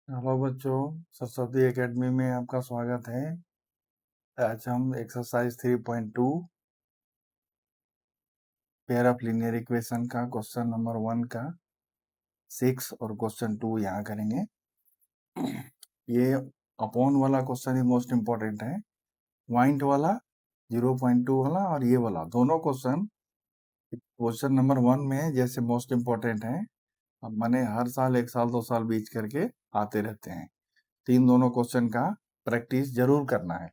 Hello बच्चों, Saraswati academy में आपका स्वागत है। आज हम exercise 3.2 pair of linear equation का क्वेश्चन नंबर 1 का 6 और क्वेश्चन 2 यहाँ करेंगे। ये अपॉन वाला क्वेश्चन ही मोस्ट इम्पोर्टेंट है। पॉइंट वाला 0.2 वाला और ये वाला दोनों क्वेश्चन नंबर 1 में जैसे मोस्ट इम्पोर्टेंट है। अब मैंने हर साल 1 साल 2 साल बीच करके आते रहते हैं। दोनों क्वेश्चन का प्रैक्टिस जरूर करना है।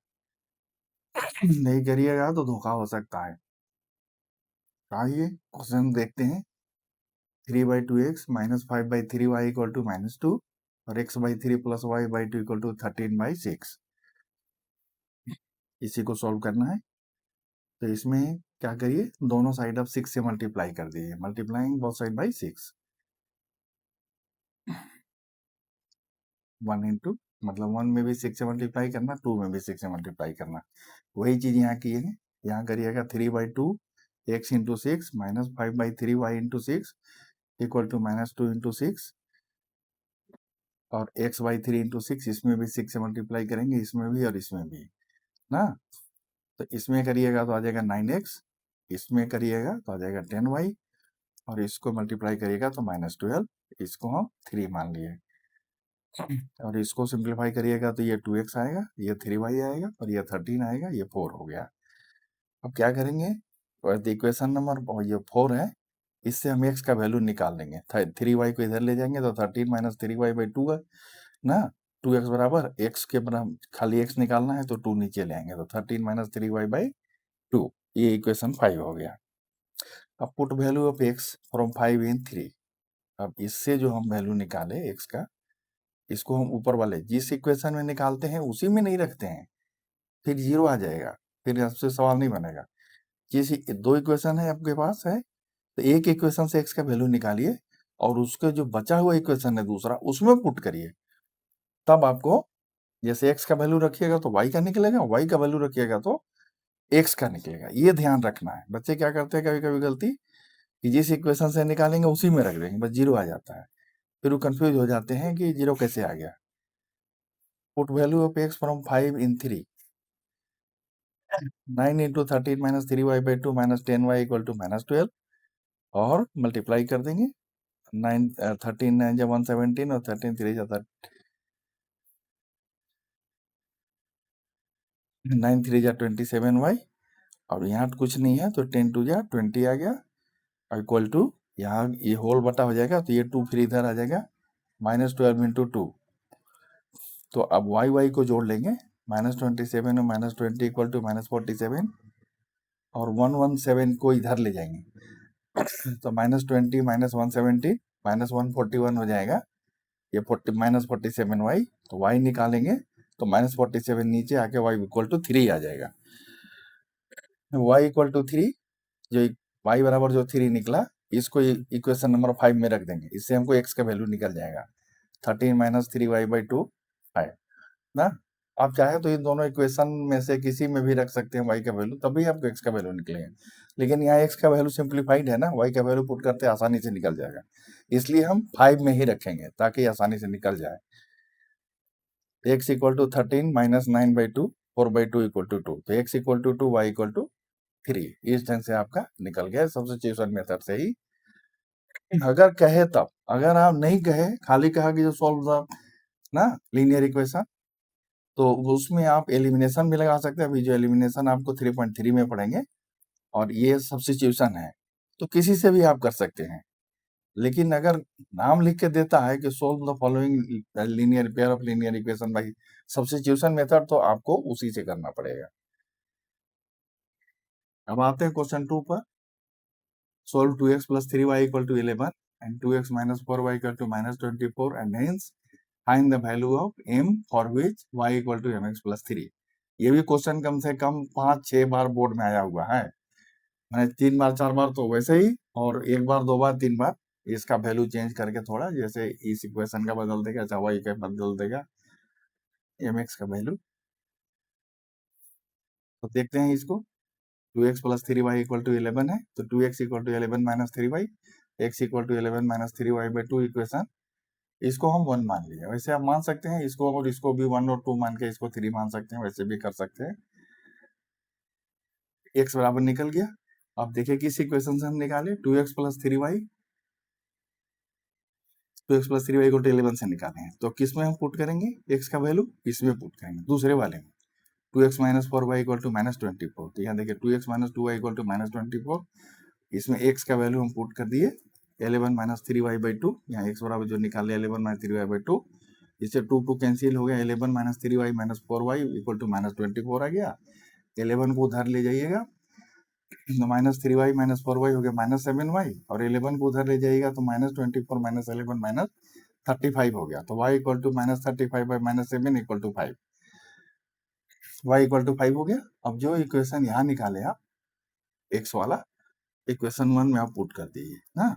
नहीं करिएगा तो धोखा हो सकता है। आइए क्वेश्चन देखते हैं। 3/2x minus 5/3y equal to -2 और x/3 plus y/2 equal to 13/6। इसी को सॉल्व करना है। तो इसमें क्या करिए, दोनों साइड ऑफ 6 से मल्टीप्लाई कर दीजिए। Multiplying both side by 6। 1 into मतलब 1 में भी 6 से मल्टीप्लाई करना, 2 में भी 6 से मल्टीप्लाई करना। वही चीज यहाँ की है। यहाँ करिएगा 3/2 x into 6 minus 5/3 y into 6 equal to -2 into 6 और x/3 इंटू 6, इसमें भी 6 से मल्टीप्लाई करेंगे, इसमें भी और इसमें भी ना। तो इसमें करिएगा तो आ जाएगा 9x, इसमें करिएगा तो आ जाएगा 10y और इसको मल्टीप्लाई करिएगा तो -12। इसको हम 3 मान लिए और इसको सिंप्लीफाई करिएगा तो ये 2x आएगा, ये 3y आएगा और ये 13 आएगा, ये 4 हो गया। अब क्या करेंगे, इक्वेशन नंबर ये 4 है, इससे हम x का वैल्यू निकाल लेंगे। 3y को इधर ले जाएंगे तो 13 माइनस 3y/2 है ना। 2x बराबर x के बराबर खाली x निकालना है तो 2 नीचे ले आएंगे तो 13 माइनस 3y/2। ये इक्वेशन 5 हो गया। अब put value of x from 5 in 3। अब इससे जो हम वैल्यू निकाले x का, इसको हम ऊपर वाले जिस इक्वेशन में निकालते हैं उसी में नहीं रखते हैं, फिर 0 आ जाएगा, फिर आपसे सवाल नहीं बनेगा। जिस 2 इक्वेशन है आपके पास है तो एक इक्वेशन से x का वैल्यू निकालिए और उसके जो बचा हुआ इक्वेशन है दूसरा, उसमें पुट करिए। तब आपको जैसे x का वैल्यू रखिएगा तो y का निकलेगा, y का वैल्यू रखिएगा तो x का निकलेगा। ये ध्यान रखना है। बच्चे क्या करते हैं कभी कभी गलती, कि जिस इक्वेशन से निकालेंगे उसी में रख देंगे, बस 0 आ जाता है। फिर वो कंफ्यूज हो जाते हैं कि 0 कैसे आ गया। Put value of x from 5 in 3। 9 into 13 minus 3y/2 minus 10y equal to -12 और मल्टीप्लाई कर देंगे। 9 13 9 जा 117 और 13 3 जा 9 3 जा 27y और यहाँ कुछ नहीं है तो 10 2 जा 20 आ गया इक्वल टू, यहाँ ये होल बटा हो जाएगा तो ये 2 फिर इधर आ जाएगा -12 इंटू 2। तो अब y को जोड़ लेंगे, -27 और -20 इक्वल टू -47 और 117 को इधर ले जाएंगे तो -20 -170 -141 हो जाएगा। ये -47y तो y निकालेंगे तो -47 नीचे आके y इक्वल टू 3 आ जाएगा। y इक्वल टू 3, जो y बराबर जो 3 निकला, इसको इक्वेशन नंबर 5 में रख देंगे। इससे हमको x का वैल्यू निकल जाएगा 13 माइनस 3y/2 है ना। आप चाहे तो इन दोनों इक्वेशन में से किसी में भी रख सकते हैं y का वैल्यू, तभी आपको x का वैल्यू निकलेगा। लेकिन यहाँ x का वैल्यू सिंप्लीफाइड है ना, y का वैल्यू पुट करते आसानी से निकल जाएगा, इसलिए हम 5 में ही रखेंगे ताकि आसानी से निकल जाए। x equal to 13 minus 9/2 4/2 equal to 2, तो x equal to 2 y equal to 3। इस ढंग से आपका निकल गया सब्स्टिट्यूशन मेथड से ही। अगर कहे तब, अगर आप नहीं कहे, खाली कहा कि जो सॉल्व द ना लीनियर इक्वेशन, तो उसमें आप एलिमिनेशन भी लगा सकते हैं। अभी जो एलिमिनेशन आपको 3.3 में पढ़ेंगे और ये सब्स्टिट्यूशन है, तो किसी से भी आप कर सकते हैं। लेकिन अगर नाम लिख के देता है कि solve the following linear pair of linear equation by substitution method, तो आपको उसी से करना पड़ेगा। अब आते हैं क्वेश्चन 2 पर। Solve 2x plus 3y equal to 11 and 2x minus 4y equal to -24 and hence find the value of m for which y equal to mx plus 3। ये भी क्वेश्चन कम से कम 5-6 बार बोर्ड में आया हुआ है। मैंने 3 बार 4 बार तो वैसे ही, और 1 बार 2 बार 3 बार इसका वैल्यू चेंज करके थोड़ा, जैसे इस इक्वेशन का बदल देगा, अच्छा y का बदल देगा, mx का वैल्यू। तो देखते हैं इसको। 2x plus 3y equal to 11 है तो 2x equal to 11 minus 3y, x equal to 11 minus 3y/2 equation इसको हम 1 मान लिया। वैसे आप मान सकते हैं इसको, और इसको भी 1 और 2 मान के इसको 3 मान सकते हैं, वैसे भी कर सकते हैं। x बराबर निकल गया। अब देखिए किस इक्वेशन से हम निकाले, 2x plus 3y, 2x plus 3y को 11 से निकाले हैं, तो किस में हम पुट करेंगे x का वैल्यू, इसमें पुट करेंगे, दूसरे वाले में। 2x minus 4y equal to minus 24, तो यहाँ देखिए 2x minus 2y equal to minus 24, इसमें x का वैल्यू हम पुट कर दिए 11 माइनस 3y बाई 2, यहाँ x बराबर जो निकाले 11 माइनस 3y बाई 2, इससे 2 कैंसिल हो गया, 11 minus 3y minus 4y equal to minus 24 आ गया। 11 को उधर ले जाइएगा तो माइनस 3y माइनस 4y हो गया माइनस 7y, और 11 को उधर ले जाइएगा तो माइनस 24 माइनस 11 माइनस 35 हो गया, तो y equal to minus 35 by minus 7 equal to 5, y equal to 5 हो गया। अब जो इक्वेशन यहाँ निकाले आप x वाला, इक्वेशन 1 में आप पुट कर दीजिए ना,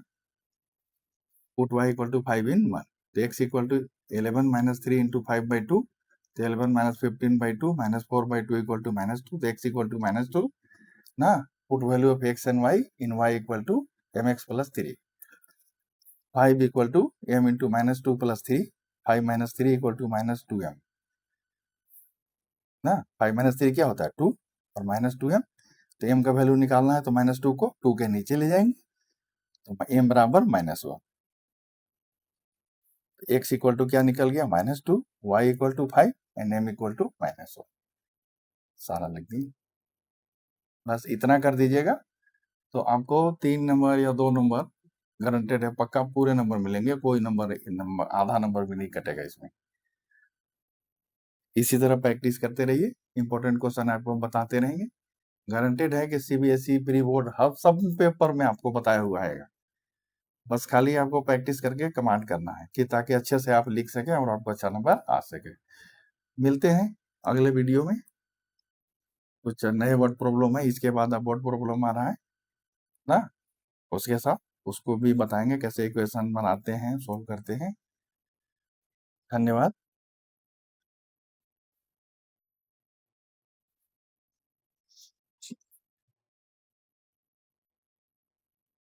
put y equal to 5 in 1, तो x equal to 11 minus 3 into 5 by 2, तो 11 minus 15 by 2 minus 4 by 2 equal to minus 2, तो x इक्वल टू माइनस 2 ना, put value of x and y in y equal to mx plus 3, 5 equal to m into minus 2 plus 3, 5 minus 3 equal to minus 2m ना, 5 minus 3 क्या होता है 2 और minus 2m, तो m का value निकालना है तो माइनस 2 को 2 के नीचे ले जाएंगे, तो m बराबर माइनस 1, x इक्वल टू क्या निकल गया minus 2, y equal to 5 and m equal to minus 1, सारा लिख दी। बस इतना कर दीजिएगा तो आपको 3 नंबर या 2 नंबर गारंटेड है, पक्का पूरे नंबर मिलेंगे, कोई नंबर आधा नंबर भी नहीं कटेगा इसमें। इसी तरह प्रैक्टिस करते रहिए, इंपॉर्टेंट क्वेश्चन आपको बताते रहेंगे, गारंटेड है कि सीबीएसई प्री बोर्ड हर सब पेपर में आपको बताया हुआ है। बस खाली आपको प्रैक्टिस करके कमांड करना है कि ताकि अच्छे से आप लिख सके और आपको अच्छा नंबर आ सके। मिलते हैं अगले वीडियो में, कुछ नए वर्ड प्रॉब्लम है, इसके बाद अब वर्ड प्रॉब्लम आ रहा है ना, उसके साथ उसको भी बताएंगे कैसे इक्वेशन बनाते हैं, सोल्व करते हैं। धन्यवाद।